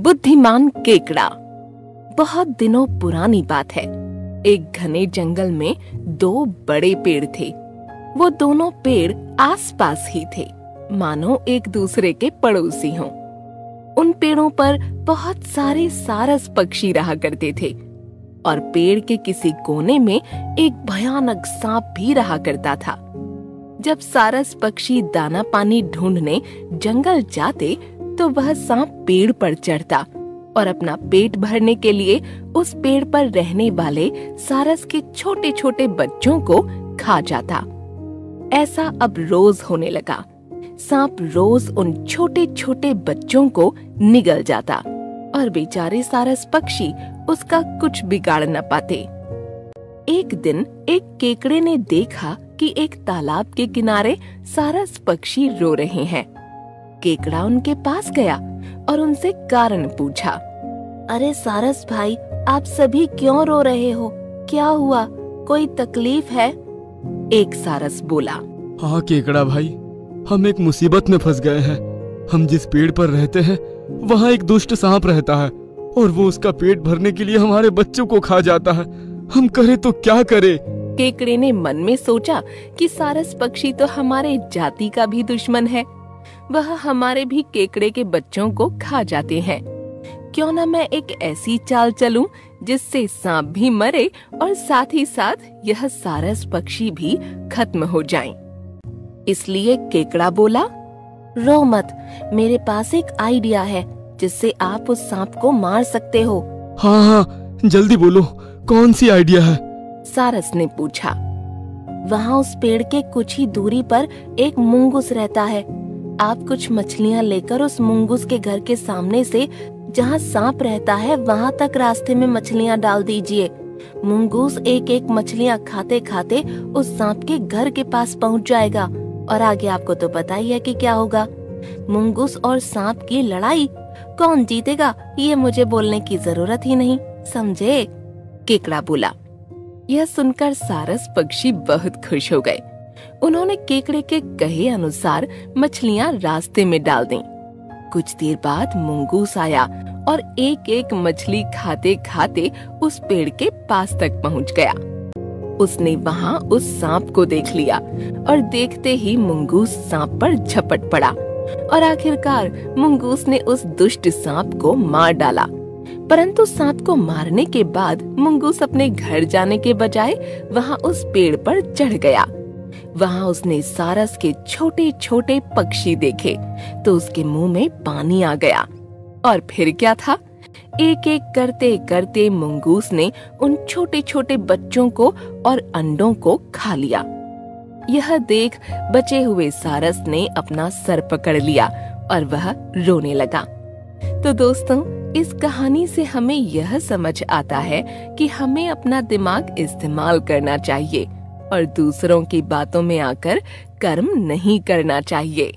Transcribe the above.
बुद्धिमान केकड़ा। बहुत दिनों पुरानी बात है। एक घने जंगल में दो बड़े पेड़ थे। वो दोनों पेड़ आसपास ही थे, मानो एक दूसरे के पड़ोसी हों। उन पेड़ों पर बहुत सारे सारस पक्षी रहा करते थे और पेड़ के किसी कोने में एक भयानक सांप भी रहा करता था। जब सारस पक्षी दाना पानी ढूंढने जंगल जाते तो वह सांप पेड़ पर चढ़ता और अपना पेट भरने के लिए उस पेड़ पर रहने वाले सारस के छोटे छोटे बच्चों को खा जाता। ऐसा अब रोज होने लगा। सांप रोज उन छोटे छोटे बच्चों को निगल जाता और बेचारे सारस पक्षी उसका कुछ बिगाड़ न पाते। एक दिन एक केकड़े ने देखा कि एक तालाब के किनारे सारस पक्षी रो रहे हैं। केकड़ा उनके पास गया और उनसे कारण पूछा। अरे सारस भाई, आप सभी क्यों रो रहे हो? क्या हुआ? कोई तकलीफ है? एक सारस बोला। हाँ केकड़ा भाई, हम एक मुसीबत में फंस गए हैं। हम जिस पेड़ पर रहते हैं वहाँ एक दुष्ट सांप रहता है और वो उसका पेट भरने के लिए हमारे बच्चों को खा जाता है। हम करे तो क्या करे? केकड़े ने मन में सोचा कि सारस पक्षी तो हमारे जाति का भी दुश्मन है। वह हमारे भी केकड़े के बच्चों को खा जाते हैं। क्यों न मैं एक ऐसी चाल चलूं जिससे सांप भी मरे और साथ ही साथ यह सारस पक्षी भी खत्म हो जाएं। इसलिए केकड़ा बोला, रो मत, मेरे पास एक आइडिया है जिससे आप उस सांप को मार सकते हो। हाँ हाँ, जल्दी बोलो, कौन सी आइडिया है? सारस ने पूछा। वहाँ उस पेड़ के कुछ ही दूरी पर एक मुंगूस रहता है। आप कुछ मछलियाँ लेकर उस मुंगूस के घर के सामने से जहाँ सांप रहता है वहाँ तक रास्ते में मछलियाँ डाल दीजिए। मुंगूस एक एक मछलियाँ खाते खाते उस सांप के घर के पास पहुँच जाएगा और आगे आपको तो पता ही है कि क्या होगा। मुंगूस और सांप की लड़ाई, कौन जीतेगा ये मुझे बोलने की जरूरत ही नहीं, समझे? केकड़ा बोला। यह सुनकर सारस पक्षी बहुत खुश हो गए। उन्होंने केकड़े के कहे अनुसार मछलियाँ रास्ते में डाल दी। कुछ देर बाद मुंगूस आया और एक एक मछली खाते खाते उस पेड़ के पास तक पहुँच गया। उसने वहाँ उस सांप को देख लिया और देखते ही मुंगूस सांप पर झपट पड़ा और आखिरकार मुंगूस ने उस दुष्ट सांप को मार डाला। परंतु सांप को मारने के बाद मुंगूस अपने घर जाने के बजाय वहाँ उस पेड़ पर चढ़ गया। वहाँ उसने सारस के छोटे छोटे पक्षी देखे तो उसके मुंह में पानी आ गया। और फिर क्या था, एक एक करते करते मुंगूस ने उन छोटे छोटे बच्चों को और अंडों को खा लिया। यह देख बचे हुए सारस ने अपना सर पकड़ लिया और वह रोने लगा। तो दोस्तों, इस कहानी से हमें यह समझ आता है कि हमें अपना दिमाग इस्तेमाल करना चाहिए और दूसरों की बातों में आकर कर्म नहीं करना चाहिए।